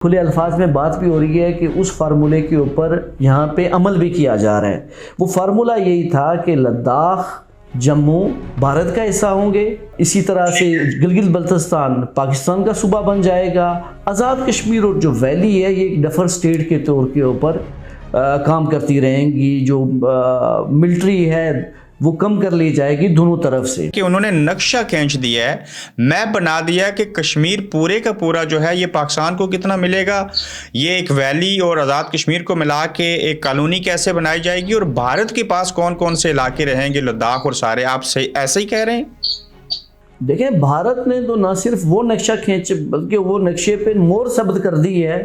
खुले अल्फाज में बात भी हो रही है कि उस फार्मूले के ऊपर यहाँ पे अमल भी किया जा रहा है। वो फार्मूला यही था कि लद्दाख, जम्मू भारत का हिस्सा होंगे, इसी तरह से गिलगित बल्तिस्तान पाकिस्तान का सूबा बन जाएगा। आज़ाद कश्मीर और जो वैली है ये एक डफर स्टेट के तौर के ऊपर काम करती रहेंगी। जो मिलिट्री है वो कम कर ली जाएगी दोनों तरफ से। कि उन्होंने नक्शा खींच दिया है, मैप बना दिया कि कश्मीर पूरे का पूरा जो है ये पाकिस्तान को कितना मिलेगा, ये एक वैली और आज़ाद कश्मीर को मिला के एक कॉलोनी कैसे बनाई जाएगी और भारत के पास कौन कौन से इलाके रहेंगे, लद्दाख और सारे। आप सही ऐसे ही कह रहे हैं? देखें, भारत ने तो ना सिर्फ वो नक्शा खींचे बल्कि वो नक्शे पे मोहर सब्त कर दी है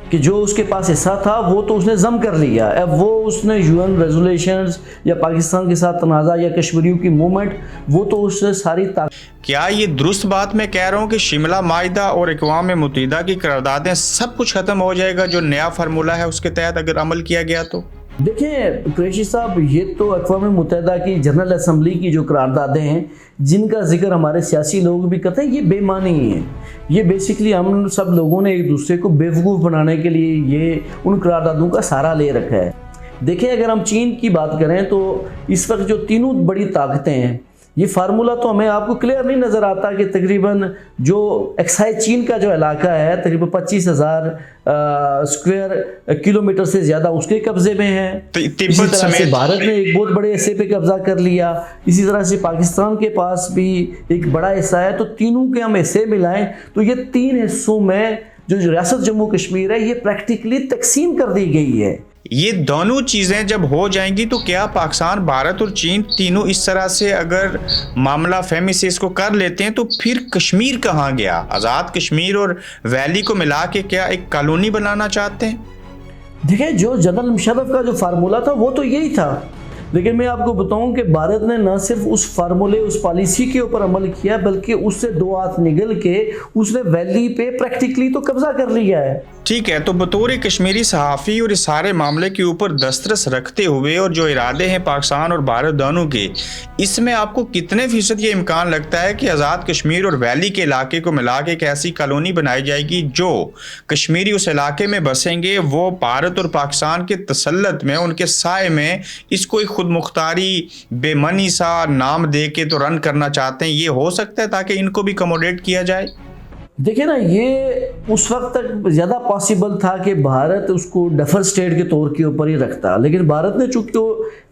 कि जो उसके पास हिस्सा था वो तो उसने जम कर लिया। अब वो उसने यूएन रेजोल्यूशंस या पाकिस्तान के साथ तनाज़ा या कश्मीरियों की मूवमेंट वो तो उससे सारी क्या ये दुरुस्त बात मैं कह रहा हूँ कि शिमला माहिदा और अक़वाम मुत्तहिदा की करारदादें सब कुछ ख़त्म हो जाएगा जो नया फार्मूला है उसके तहत अगर अमल किया गया तो? देखें कुरैशी साहब, ये तो अक़वाम मुत्तहिदा की जनरल असम्बली की जो करारदादें हैं जिनका जिक्र हमारे सियासी लोग भी करते हैं, ये बेमानी है। ये बेसिकली हम सब लोगों ने एक दूसरे को बेवकूफ़ बनाने के लिए ये उन करारदादों का सहारा ले रखा है। देखें, अगर हम चीन की बात करें तो इस वक्त जो तीनों बड़ी ताकतें हैं, ये फार्मूला तो हमें आपको क्लियर नहीं नज़र आता कि तकरीबन जो एक्साई चीन का जो इलाका है तकरीबन 25,000 स्क्वायर किलोमीटर से ज़्यादा उसके कब्जे में है। इसी तरह से भारत ने एक बहुत बड़े हिस्से पे कब्जा कर लिया। इसी तरह से पाकिस्तान के पास भी एक बड़ा हिस्सा है। तो तीनों के हम हिस्से मिलाएं तो ये तीन हिस्सों में जो रियासत जम्मू कश्मीर है ये प्रैक्टिकली तकसीम कर दी गई है। ये दोनों चीज़ें जब हो जाएंगी तो क्या पाकिस्तान, भारत और चीन तीनों इस तरह से अगर मामला फहमी से इसको कर लेते हैं तो फिर कश्मीर कहाँ गया? आज़ाद कश्मीर और वैली को मिला के क्या एक कॉलोनी बनाना चाहते हैं? देखिए, जो जनरल मुशर्रफ का जो फार्मूला था वो तो यही था, लेकिन मैं आपको बताऊं कि भारत ने न सिर्फ उस फार्मूले उस पॉलिसी के ऊपर अमल किया बल्कि उससे दो हाथ निकल के उसने वैली पे प्रैक्टिकली तो कब्जा कर लिया है। ठीक है, तो बतौर कश्मीरी सहाफ़ी और इस सारे मामले के ऊपर दस्तरस रखते हुए और जो इरादे हैं पाकिस्तान और भारत दोनों के, इसमें आपको कितने फीसद ये इम्कान लगता है कि आज़ाद कश्मीर और वैली के इलाके को मिला के एक ऐसी कॉलोनी बनाई जाएगी जो कश्मीरी उस इलाके में बसेंगे, वो भारत और पाकिस्तान के तसल्लुत में, उनके साए में इसको एक खुद मुख्तारी बेमनी सा नाम दे के तो रन करना चाहते हैं? ये हो सकता है ताकि इनको भी कमोडेट किया जाए? देखिए ना, ये उस वक्त तक ज़्यादा पॉसिबल था कि भारत उसको डफर स्टेट के तौर के ऊपर ही रखता, लेकिन भारत ने चूँकि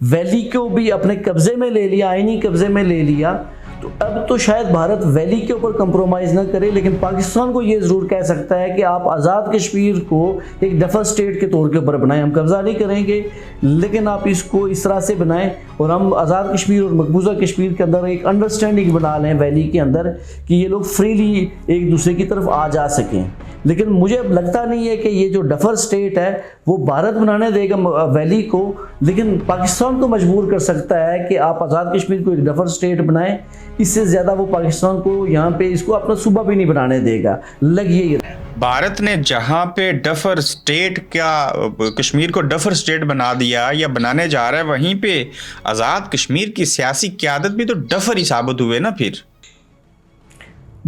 वैली को भी अपने कब्ज़े में ले लिया, आइनी कब्ज़े में ले लिया, तो अब तो शायद भारत वैली के ऊपर कंप्रोमाइज़ ना करे, लेकिन पाकिस्तान को ये ज़रूर कह सकता है कि आप आज़ाद कश्मीर को एक डफर स्टेट के तौर के ऊपर बनाएं, हम कब्ज़ा नहीं करेंगे, लेकिन आप इसको इस तरह से बनाएं और हम आज़ाद कश्मीर और मकबूजा कश्मीर के अंदर एक अंडरस्टैंडिंग बना लें वैली के अंदर कि ये लोग फ्रीली एक दूसरे की तरफ आ जा सकें। लेकिन मुझे अब लगता नहीं है कि ये जो डफर स्टेट है वो भारत बनाने देगा वैली को, लेकिन पाकिस्तान को मजबूर कर सकता है कि आप आज़ाद कश्मीर को एक डफर स्टेट बनाएं। इससे ज़्यादा वो पाकिस्तान को यहाँ पे इसको अपना सूबा भी नहीं बनाने देगा। लगिए, भारत ने जहाँ पे डफर स्टेट का कश्मीर को डफर स्टेट बना दिया या बनाने जा रहा है, वहीं पे आज़ाद कश्मीर की सियासी क़यादत भी तो डफर ही साबित हुए ना फिर।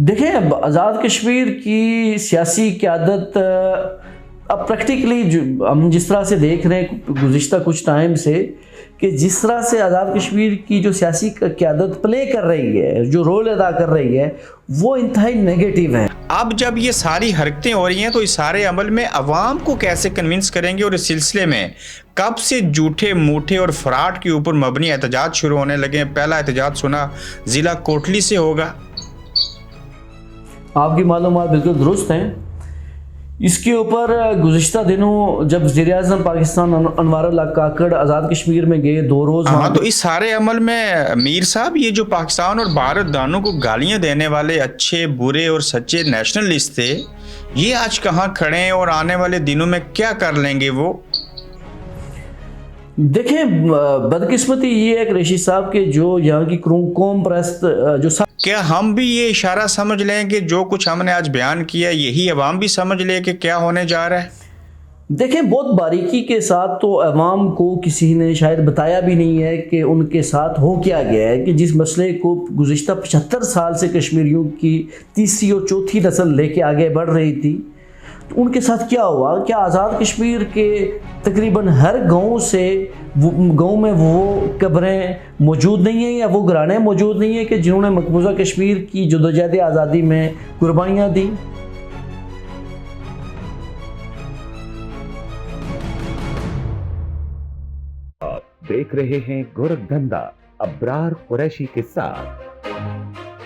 देखें, आज़ाद कश्मीर की सियासी क़यादत अब प्रैक्टिकली हम जिस तरह से देख रहे हैं गुज़िश्ता कुछ टाइम से कि जिस तरह से आज़ाद कश्मीर की जो सियासी क़यादत प्ले कर रही है, जो रोल अदा कर रही है, वो इंतहाई नेगेटिव है। अब जब ये सारी हरकतें हो रही हैं तो इस सारे अमल में अवाम को कैसे कन्विंस करेंगे और इस सिलसिले में कब से झूठे मूठे और फ्रॉड के ऊपर मबनी एहतजाज शुरू होने लगे? पहला एहतजाज सुना ज़िला कोटली से होगा। आपकी मालूमात बिल्कुल दुरुस्त हैं। इसके ऊपर गुज़िश्ता दिनों जब वज़ीर-ए-आज़म पाकिस्तान अनवारुल्लाह काकड़ आज़ाद कश्मीर में गए 2 रोज़, हाँ, तो इस सारे अमल में मीर साहब ये जो पाकिस्तान और भारत दोनों को गालियां देने वाले अच्छे बुरे और सच्चे नेशनलिस्ट थे, ये आज कहाँ खड़े हैं और आने वाले दिनों में क्या कर लेंगे वो? देखें, बदकिस्मती ये है कुरैशी साहब के जो यहाँ की कौम परस्त जो क्या हम भी ये इशारा समझ लें कि जो कुछ हमने आज बयान किया यही अवाम भी समझ ले कि क्या होने जा रहा है? देखें, बहुत बारीकी के साथ तो अवाम को किसी ने शायद बताया भी नहीं है कि उनके साथ हो क्या गया है कि जिस मसले को गुज़िश्ता 75 साल से कश्मीरियों की तीसरी और चौथी नस्ल लेके आगे बढ़ रही थी, तो उनके साथ क्या हुआ? क्या आज़ाद कश्मीर के तकरीबन हर गांव में वो कब्रें मौजूद नहीं हैं या वो घराने मौजूद नहीं हैं कि जिन्होंने मकबूजा कश्मीर की जदोजहद आज़ादी में कुर्बानियाँ दी? आप देख रहे हैं गोरखधंधा अब्रार कुरैशी के साथ।